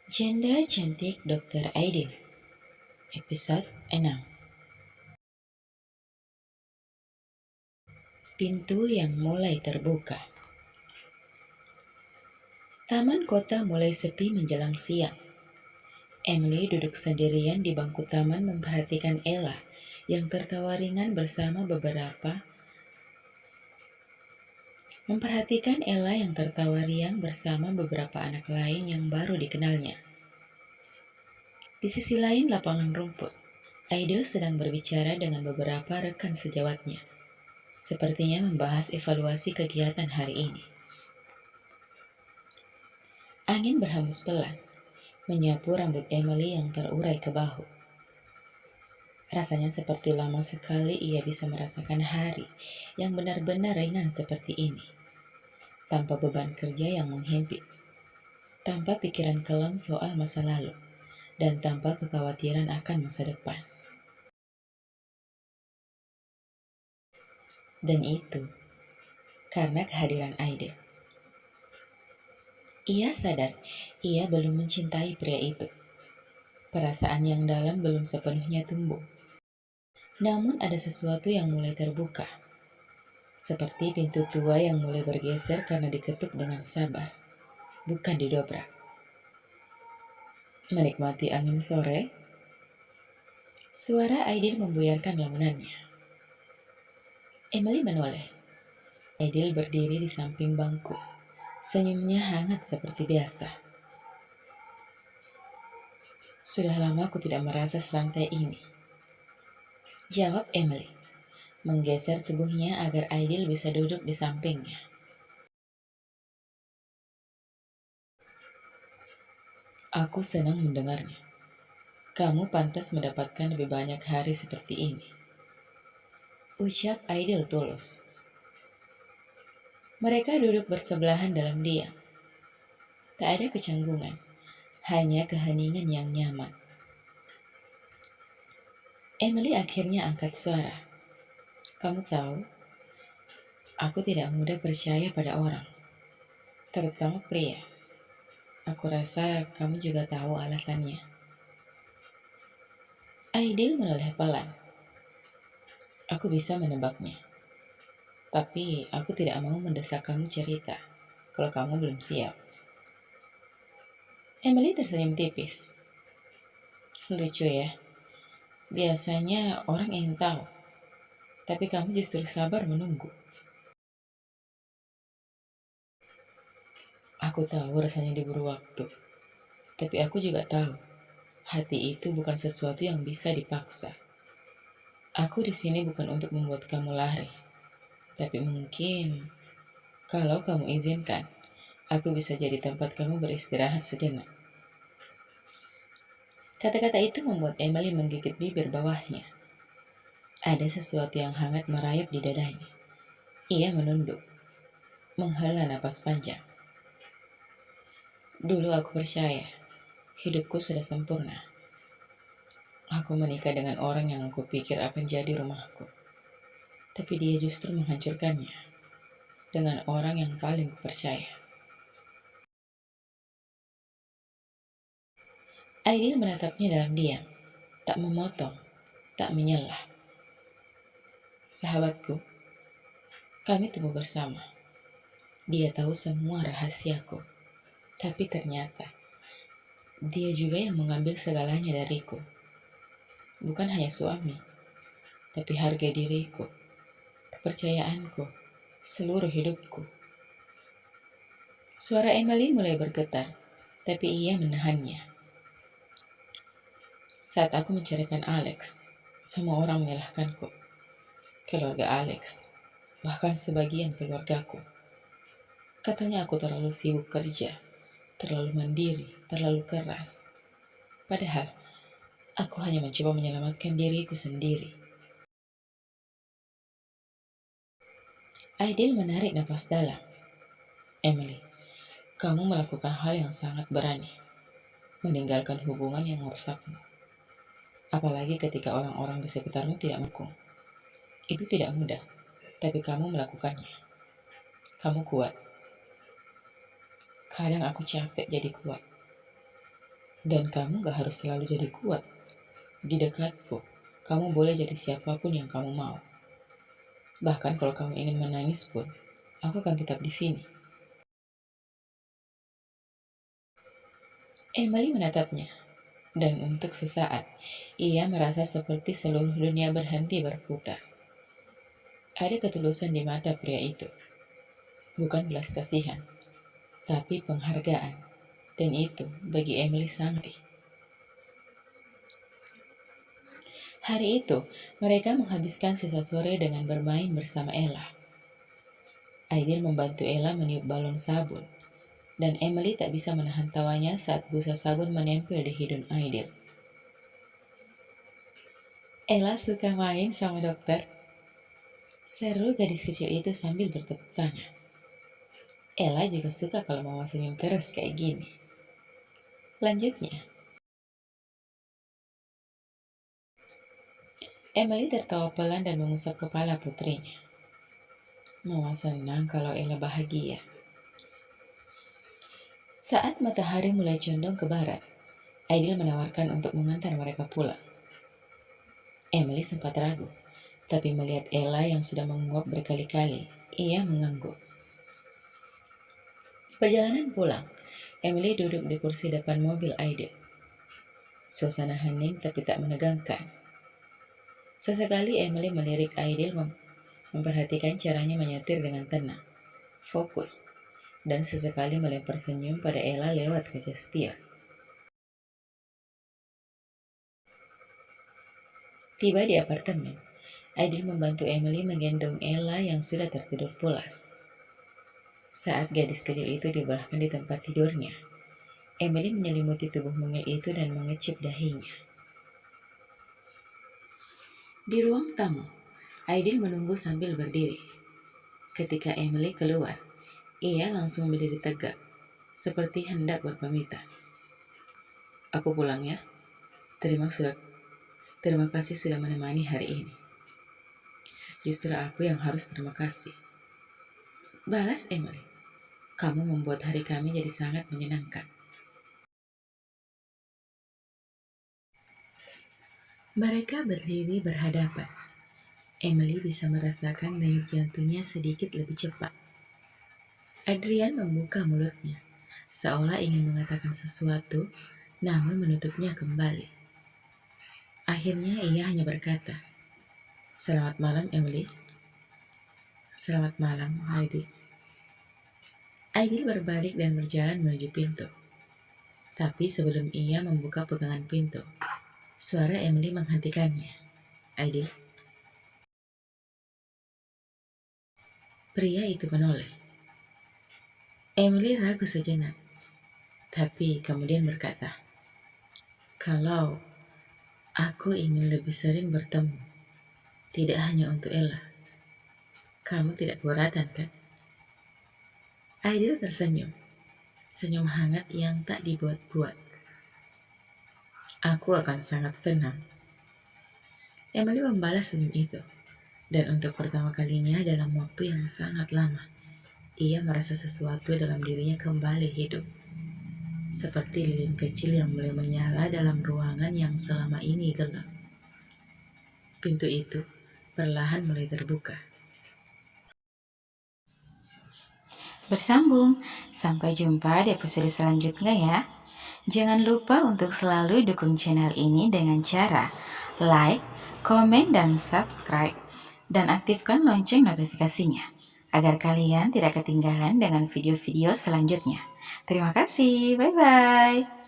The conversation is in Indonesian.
Janda Cantik Dokter Aidil, episode 6. Pintu yang mulai terbuka. Taman kota mulai sepi menjelang siang. Emily duduk sendirian di bangku taman memperhatikan Ella yang tertawa ringan bersama beberapa anak lain yang baru dikenalnya. Di sisi lain lapangan rumput, Aidil sedang berbicara dengan beberapa rekan sejawatnya. Sepertinya membahas evaluasi kegiatan hari ini. Angin berhembus pelan, menyapu rambut Emily yang terurai ke bahu. Rasanya seperti lama sekali ia bisa merasakan hari yang benar-benar ringan seperti ini. Tanpa beban kerja yang menghimpit, tanpa pikiran kelam soal masa lalu, dan tanpa kekhawatiran akan masa depan. Dan itu karena kehadiran Aidil. Ia sadar ia belum mencintai pria itu. Perasaan yang dalam belum sepenuhnya tumbuh. Namun ada sesuatu yang mulai terbuka. Seperti pintu tua yang mulai bergeser karena diketuk dengan sabar, bukan didobrak. Menikmati angin sore, suara Aidil membuyarkan lamunannya. Emily menoleh. Aidil berdiri di samping bangku. Senyumnya hangat seperti biasa. Sudah lama aku tidak merasa santai ini, jawab Emily, menggeser tubuhnya agar Aidil bisa duduk di sampingnya. Aku senang mendengarnya. Kamu pantas mendapatkan lebih banyak hari seperti ini, ucap Aidil tulus. Mereka duduk bersebelahan dalam diam. Tak ada kecanggungan, hanya keheningan yang nyaman. Emily akhirnya angkat suara. Kamu tahu, aku tidak mudah percaya pada orang, terutama pria. Aku rasa kamu juga tahu alasannya. Aidil menoleh pelan. Aku bisa menebaknya. Tapi aku tidak mau mendesak kamu cerita kalau kamu belum siap. Emily tersenyum tipis. Lucu ya. Biasanya orang ingin tahu, tapi kamu justru sabar menunggu. Aku tahu rasanya diburu waktu, tapi aku juga tahu hati itu bukan sesuatu yang bisa dipaksa. Aku di sini bukan untuk membuat kamu lari, tapi mungkin kalau kamu izinkan, aku bisa jadi tempat kamu beristirahat sejenak. Kata-kata itu membuat Emily menggigit bibir bawahnya. Ada sesuatu yang hangat merayap di dadanya. Ia menunduk, menghela napas panjang. Dulu aku percaya, hidupku sudah sempurna. Aku menikah dengan orang yang aku pikir akan jadi rumahku. Tapi dia justru menghancurkannya dengan orang yang paling kupercaya. Aidil menatapnya dalam diam, tak memotong, tak menyela. Sahabatku, kami tumbuh bersama. Dia tahu semua rahasiaku, tapi ternyata dia juga yang mengambil segalanya dariku. Bukan hanya suami, tapi harga diriku, kepercayaanku, seluruh hidupku. Suara Emily mulai bergetar, tapi ia menahannya. Saat aku menceritakan Alex, semua orang menyalahkanku. Keluarga Alex, bahkan sebagian keluargaku. Katanya aku terlalu sibuk kerja, terlalu mandiri, terlalu keras. Padahal, aku hanya mencoba menyelamatkan diriku sendiri. Aidil menarik nafas dalam. Emily, kamu melakukan hal yang sangat berani. Meninggalkan hubungan yang merusakmu. Apalagi ketika orang-orang di sekitarmu tidak mendukung. Itu tidak mudah, tapi kamu melakukannya. Kamu kuat. Kadang aku capek jadi kuat. Dan kamu gak harus selalu jadi kuat. Di dekatku, kamu boleh jadi siapapun yang kamu mau. Bahkan kalau kamu ingin menangis pun, aku akan tetap di sini. Emily menatapnya, dan untuk sesaat, ia merasa seperti seluruh dunia berhenti berputar. Ada ketulusan di mata pria itu. Bukan belas kasihan, tapi penghargaan. Dan itu bagi Emily sangat. Hari itu, mereka menghabiskan sisa sore dengan bermain bersama Ella. Aidil membantu Ella meniup balon sabun, dan Emily tak bisa menahan tawanya saat busa sabun menempel di hidung Aidil. Ella suka main sama dokter. Seru gadis kecil itu sambil bertepuk tangan. Ella juga suka kalau mama senyum terus kayak gini. Lanjutnya, Emily tertawa pelan dan mengusap kepala putrinya. Mama senang kalau Ella bahagia. Saat matahari mulai condong ke barat, Aidil menawarkan untuk mengantar mereka pulang. Emily sempat ragu, tapi melihat Ella yang sudah menguap berkali-kali, ia mengangguk. Perjalanan pulang, Emily duduk di kursi depan mobil Aidil. Suasana hening tapi tak menegangkan. Sesekali Emily melirik Aidil memperhatikan caranya menyetir dengan tenang, fokus, dan sesekali melempar senyum pada Ella lewat kaca spion. Tiba di apartemen, Aidil membantu Emily menggendong Ella yang sudah tertidur pulas. Saat gadis kecil itu dibelah di tempat tidurnya, Emily menyelimuti tubuh mungil itu dan mengecup dahinya. Di ruang tamu, Aidil menunggu sambil berdiri. Ketika Emily keluar, ia langsung berdiri tegak, seperti hendak berpamitan. Aku pulang ya. Terima kasih sudah menemani hari ini. Justru aku yang harus terima kasih. Balas Emily. Kamu membuat hari kami jadi sangat menyenangkan. Mereka berdiri berhadapan. Emily bisa merasakan denyut jantungnya sedikit lebih cepat. Adrian membuka mulutnya, seolah ingin mengatakan sesuatu, namun menutupnya kembali. Akhirnya ia hanya berkata, "Selamat malam, Emily." "Selamat malam, Aidil." Aidil berbalik dan berjalan menuju pintu. Tapi sebelum ia membuka pegangan pintu, suara Emily menghentikannya. "Aidil." Pria itu menoleh. Emily ragu sejenak, tapi kemudian berkata, "Kalau aku ingin lebih sering bertemu, tidak hanya untuk Ella, kamu tidak keberatan kan?" Aidil tersenyum, senyum hangat yang tak dibuat-buat. "Aku akan sangat senang." Emily membalas senyum itu, dan untuk pertama kalinya dalam waktu yang sangat lama, ia merasa sesuatu dalam dirinya kembali hidup. Seperti lilin kecil yang mulai menyala dalam ruangan yang selama ini gelap. Pintu itu perlahan mulai terbuka. Bersambung, sampai jumpa di episode selanjutnya ya. Jangan lupa untuk selalu dukung channel ini dengan cara like, komen, dan subscribe. Dan aktifkan lonceng notifikasinya, agar kalian tidak ketinggalan dengan video-video selanjutnya. Terima kasih, bye-bye.